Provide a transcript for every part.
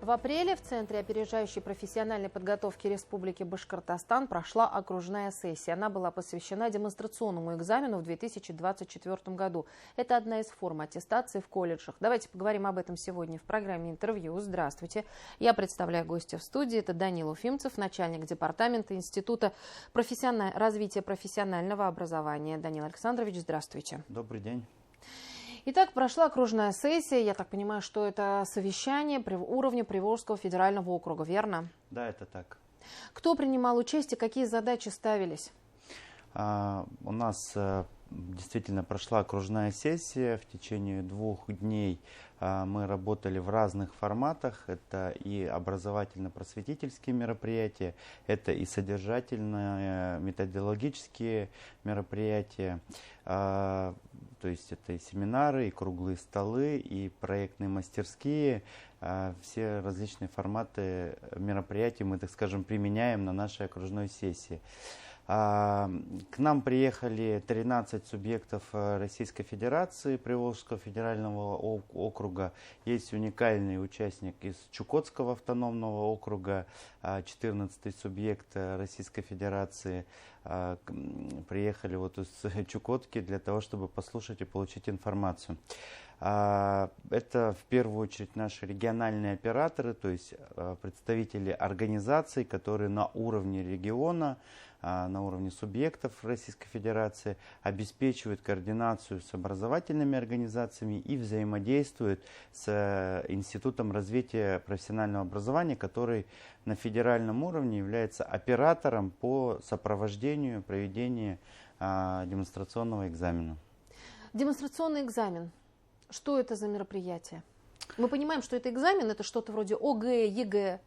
В апреле в Центре опережающей профессиональной подготовки Республики Башкортостан прошла окружная сессия. Она была посвящена демонстрационному экзамену в 2024 году. Это одна из форм аттестации в колледжах. Давайте поговорим об этом сегодня в программе «Интервью». Здравствуйте. Я представляю гостя в студии. Это Данил Уфимцев, начальник департамента Института развития профессионального образования. Данил Александрович, здравствуйте. Добрый день. Итак, прошла окружная сессия. Я так понимаю, что это совещание уровня Приволжского федерального округа, верно? Да, это так. Кто принимал участие, какие задачи ставились? У нас действительно прошла окружная сессия. В течение 2 дней мы работали в разных форматах. Это и образовательно-просветительские мероприятия, это и содержательные методологические мероприятия. То есть это и семинары, и круглые столы, и проектные мастерские. Все различные форматы мероприятий мы, так скажем, применяем на нашей окружной сессии. К нам приехали 13 субъектов Российской Федерации, Приволжского федерального округа. Есть уникальный участник из Чукотского автономного округа, 14-й субъект Российской Федерации. Приехали вот из Чукотки для того, чтобы послушать и получить информацию. Это в первую очередь наши региональные операторы, то есть представители организаций, которые на уровне региона, на уровне субъектов Российской Федерации обеспечивают координацию с образовательными организациями и взаимодействуют с Институтом развития профессионального образования, который на федеральном уровне является оператором по сопровождению проведения демонстрационного экзамена. Демонстрационный экзамен. Что это за мероприятие? Мы понимаем, что это экзамен, это что-то вроде ОГЭ, ЕГЭ.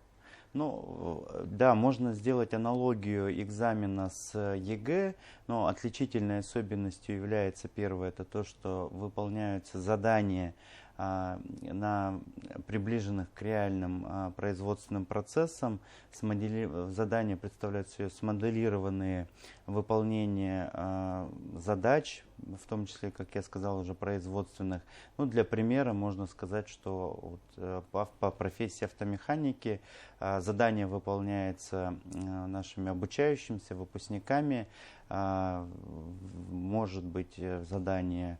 Ну, да, можно сделать аналогию экзамена с ЕГЭ, но отличительной особенностью является первое, это то, что выполняются задания на приближенных к реальным производственным процессам. Задания представляют себе смоделированные выполнения задач, в том числе, как я сказал, уже производственных. Ну, для примера можно сказать, что вот, по профессии автомеханики задание выполняется нашими обучающимися выпускниками. Может быть задание,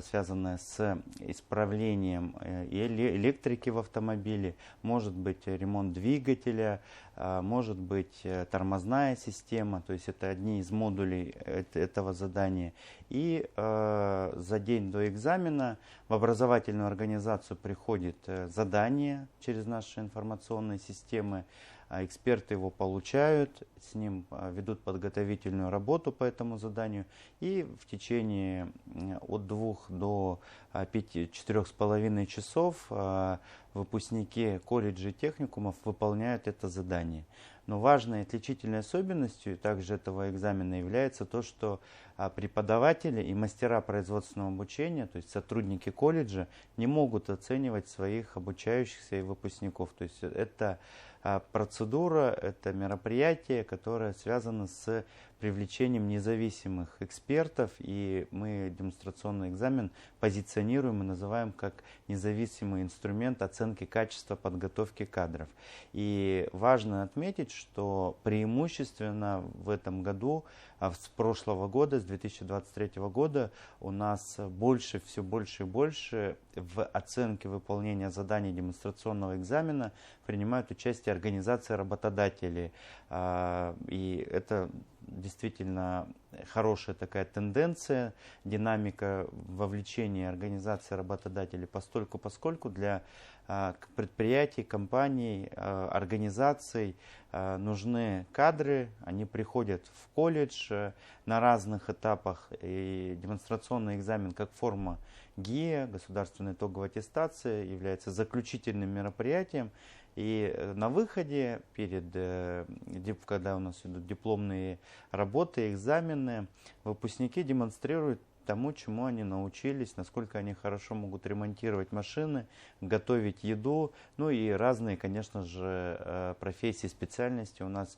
связанное с исправлением электрики в автомобиле, может быть ремонт двигателя, может быть тормозная система, то есть это одни из модулей этого задания. И за день до экзамена в образовательную организацию приходит задание через наши информационные системы. Эксперты его получают, с ним ведут подготовительную работу по этому заданию, и в течение от 2 до 4,5 часов выпускники колледжей и техникумов выполняют это задание. Но важной отличительной особенностью также этого экзамена является то, что преподаватели и мастера производственного обучения, то есть сотрудники колледжа, не могут оценивать своих обучающихся и выпускников. То есть это процедура, это мероприятие, которое связано с привлечением независимых экспертов, и мы демонстрационный экзамен позиционируем и называем как независимый инструмент оценки качества подготовки кадров. И важно отметить, что преимущественно в этом году, с прошлого года, с 2023 года, у нас все больше и больше в оценке выполнения заданий демонстрационного экзамена принимают участие организации работодателей. И это действительно хорошая такая тенденция, динамика вовлечения организации работодателей, поскольку для предприятий, компаний, организаций нужны кадры, они приходят в колледж на разных этапах, и демонстрационный экзамен как форма ГИА, государственной итоговой аттестации, является заключительным мероприятием. И на выходе, когда у нас идут дипломные работы, экзамены, выпускники демонстрируют тому, чему они научились, насколько они хорошо могут ремонтировать машины, готовить еду, ну и разные, конечно же, профессии, специальности у нас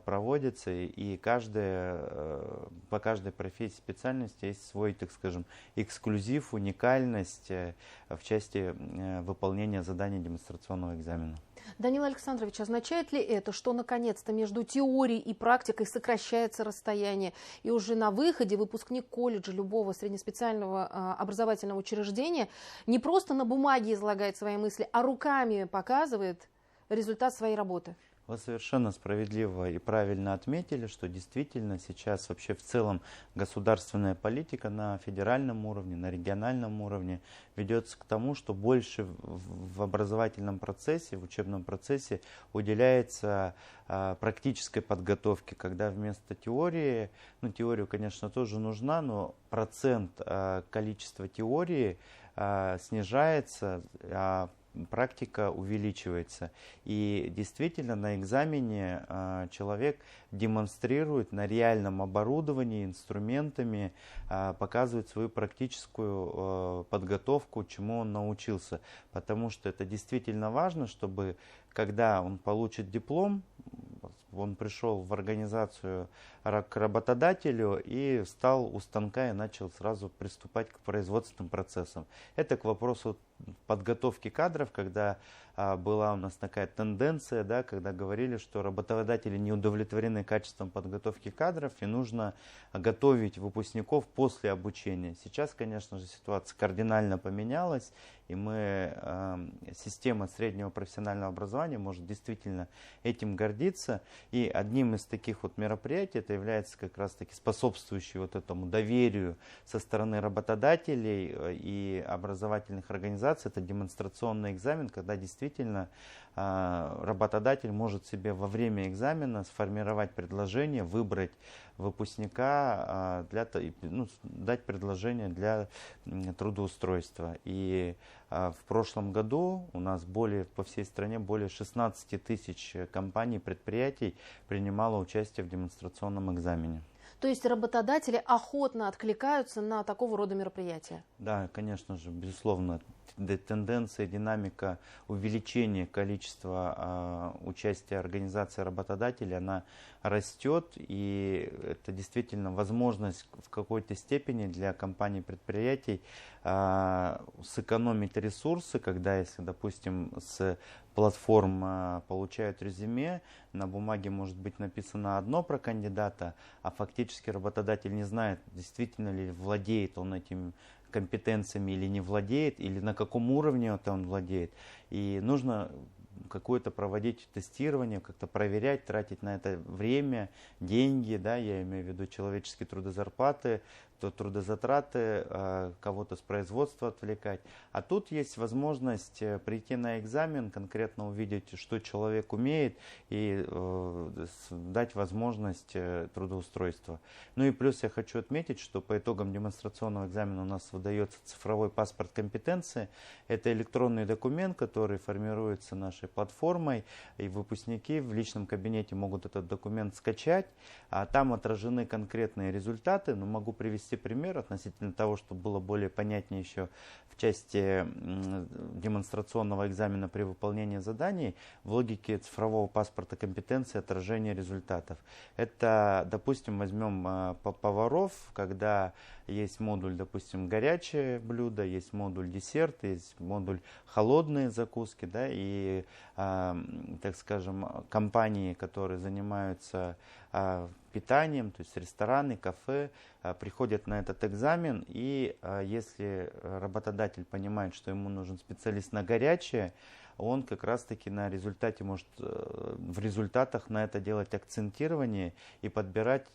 проводятся, и по каждой профессии, специальности есть свой, так скажем, эксклюзив, уникальность в части выполнения заданий демонстрационного экзамена. Данил Александрович, означает ли это, что наконец-то между теорией и практикой сокращается расстояние, и уже на выходе выпускник колледжа любого среднеспециального образовательного учреждения не просто на бумаге излагает свои мысли, а руками показывает результат своей работы? Вы совершенно справедливо и правильно отметили, что действительно сейчас вообще в целом государственная политика на федеральном уровне, на региональном уровне ведется к тому, что больше в образовательном процессе, в учебном процессе уделяется практической подготовке, когда вместо теории, ну теорию, конечно, тоже нужна, но процент количества теории снижается, практика увеличивается. И действительно на экзамене человек демонстрирует на реальном оборудовании, инструментами, показывает свою практическую подготовку, чему он научился. Потому что это действительно важно, чтобы когда он получит диплом, он пришел в организацию к работодателю и встал у станка и начал сразу приступать к производственным процессам. Это к вопросу подготовки кадров, когда была у нас такая тенденция, да, когда говорили, что работодатели не удовлетворены качеством подготовки кадров и нужно готовить выпускников после обучения. Сейчас, конечно же, ситуация кардинально поменялась, и система среднего профессионального образования может действительно этим гордиться. И одним из таких вот мероприятий это является как раз-таки способствующий вот этому доверию со стороны работодателей и образовательных организаций. Это демонстрационный экзамен, когда действительно работодатель может себе во время экзамена сформировать предложение, выбрать выпускника, дать предложение для трудоустройства. И в прошлом году у нас по всей стране более 16 тысяч компаний, предприятий принимало участие в демонстрационном экзамене. То есть работодатели охотно откликаются на такого рода мероприятия? Да, конечно же, безусловно. Тенденция, динамика увеличения количества участия организации работодателей, она растет, и это действительно возможность в какой-то степени для компаний, предприятий сэкономить ресурсы, когда, если, допустим, с платформ получают резюме, на бумаге может быть написано одно про кандидата, а фактически работодатель не знает, действительно ли владеет он этим компетенциями или не владеет, или на каком уровне это он владеет. И нужно какое-то проводить тестирование, как-то проверять, тратить на это время, деньги, да, я имею в виду человеческие трудозарплаты, то трудозатраты, кого-то с производства отвлекать. А тут есть возможность прийти на экзамен, конкретно увидеть, что человек умеет, и дать возможность трудоустройства. Ну и плюс я хочу отметить, что по итогам демонстрационного экзамена у нас выдается цифровой паспорт компетенции. Это электронный документ, который формируется нашей платформой, и выпускники в личном кабинете могут этот документ скачать, а там отражены конкретные результаты. Но могу привести пример относительно того, чтобы было более понятнее еще в части демонстрационного экзамена при выполнении заданий в логике цифрового паспорта компетенции отражение результатов. Это, допустим, возьмем поваров, когда есть модуль, допустим, горячее блюдо, есть модуль десерт, есть модуль холодные закуски, да, и, так скажем, компании, которые занимаются питанием, то есть рестораны, кафе, приходят на этот экзамен, и если работодатель понимает, что ему нужен специалист на горячее, он как раз-таки на результате может в результатах на это делать акцентирование и подбирать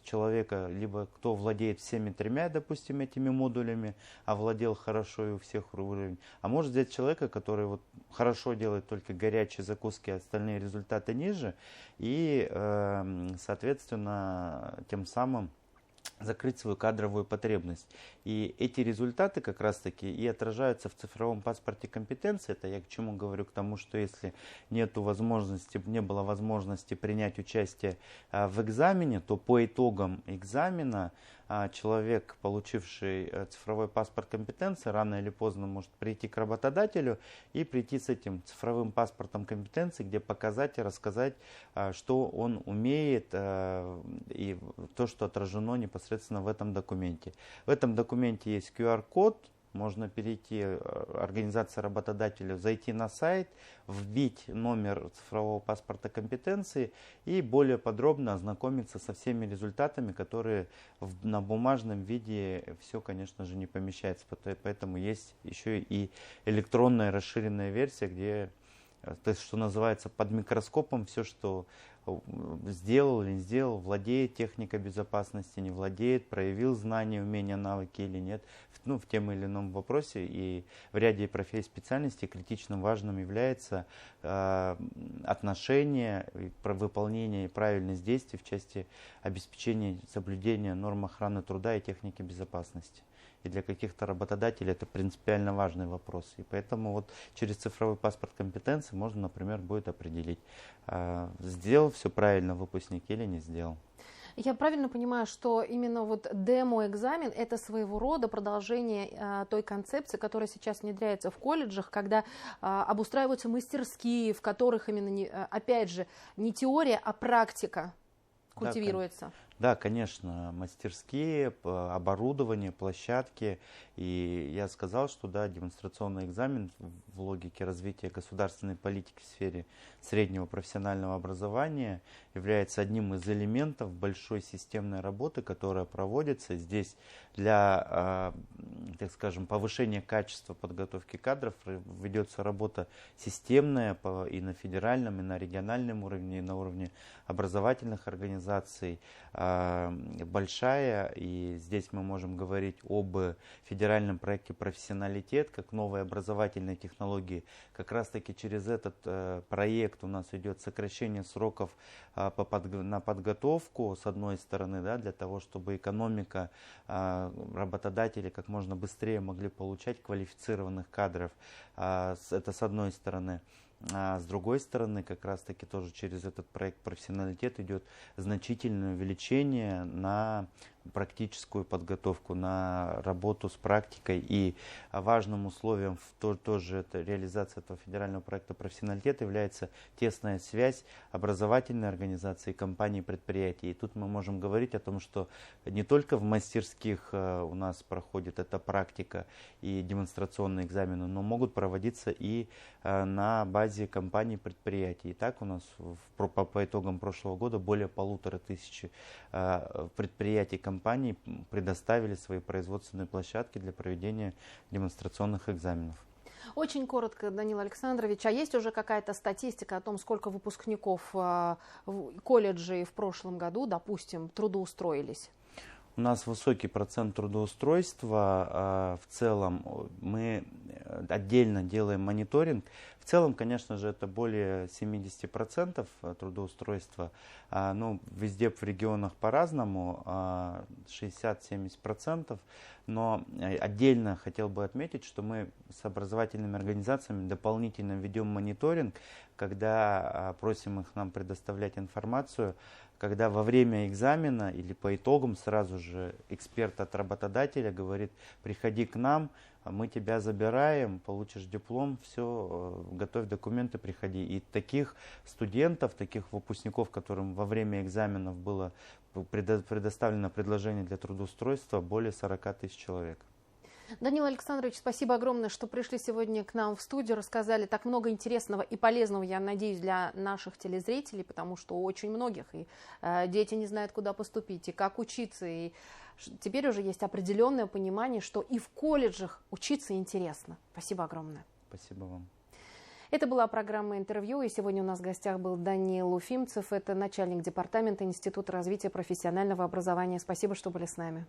человека, либо кто владеет всеми тремя, допустим, этими модулями, а владел хорошо и у всех уровень, а может взять человека, который вот хорошо делает только горячие закуски, а остальные результаты ниже, и, соответственно, тем самым закрыть свою кадровую потребность. И эти результаты как раз таки и отражаются в цифровом паспорте компетенции. Это я к чему говорю? К тому, что если не было возможности принять участие в экзамене, то по итогам экзамена человек, получивший цифровой паспорт компетенции, рано или поздно может прийти к работодателю и прийти с этим цифровым паспортом компетенции, где показать и рассказать, что он умеет, и то, что отражено непосредственно в этом документе. В этом документе есть QR-код, можно перейти, организация работодателя, зайти на сайт, вбить номер цифрового паспорта компетенции и более подробно ознакомиться со всеми результатами, которые на бумажном виде все, конечно же, не помещается. Поэтому есть еще и электронная расширенная версия, где, то есть, что называется, под микроскопом все, что сделал или не сделал, владеет техникой безопасности, не владеет, проявил знания, умения, навыки или нет, в тем или ином вопросе. И в ряде профессий, специальностей критично важным является отношение, выполнение и правильность действий в части обеспечения соблюдения норм охраны труда и техники безопасности. И для каких-то работодателей это принципиально важный вопрос. И поэтому вот через цифровой паспорт компетенции можно, например, будет определить, сделал все правильно выпускник или не сделал. Я правильно понимаю, что именно вот демо-экзамен – это своего рода продолжение той концепции, которая сейчас внедряется в колледжах, когда обустраиваются мастерские, в которых именно, опять же, не теория, а практика культивируется? Да, конечно, мастерские, оборудование, площадки. И я сказал, что да, демонстрационный экзамен в логике развития государственной политики в сфере среднего профессионального образования является одним из элементов большой системной работы, которая проводится здесь для, так скажем, повышения качества подготовки кадров. Ведется работа системная и на федеральном, и на региональном уровне, и на уровне образовательных организаций. Большая, и здесь мы можем говорить об федеральном проекте «Профессионалитет» как новой образовательной технологии. Как раз таки через этот проект у нас идет сокращение сроков на подготовку, с одной стороны, да, для того, чтобы экономика, работодатели как можно быстрее могли получать квалифицированных кадров. Это с одной стороны. А с другой стороны, как раз таки тоже через этот проект «Профессионалитет» идет значительное увеличение на практическую подготовку, на работу с практикой. И важным условием тоже это реализация этого федерального проекта «Профессионалитет» является тесная связь образовательной организации, компаний, предприятий. И тут мы можем говорить о том, что не только в мастерских у нас проходит эта практика и демонстрационные экзамены, но могут проводиться и на базе компаний, предприятий. И так у нас по итогам прошлого года более 1500 предприятий, компаний предоставили свои производственные площадки для проведения демонстрационных экзаменов. Очень коротко, Данил Александрович, а есть уже какая-то статистика о том, сколько выпускников колледжей в прошлом году, допустим, трудоустроились? У нас высокий процент трудоустройства. В целом мы отдельно делаем мониторинг. В целом, конечно же, это более 70% трудоустройства. Но везде в регионах по-разному, 60-70%. Но отдельно хотел бы отметить, что мы с образовательными организациями дополнительно ведем мониторинг, когда просим их нам предоставлять информацию, когда во время экзамена или по итогам сразу же эксперт от работодателя говорит: приходи к нам, мы тебя забираем, получишь диплом, все, готовь документы, приходи. И таких студентов, таких выпускников, которым во время экзаменов было предоставлено предложение для трудоустройства, более 40 тысяч человек. Данил Александрович, спасибо огромное, что пришли сегодня к нам в студию, рассказали так много интересного и полезного, я надеюсь, для наших телезрителей, потому что у очень многих и дети не знают, куда поступить, и как учиться, и теперь уже есть определенное понимание, что и в колледжах учиться интересно. Спасибо огромное. Спасибо вам. Это была программа «Интервью», и сегодня у нас в гостях был Данил Уфимцев, это начальник департамента Института развития профессионального образования. Спасибо, что были с нами.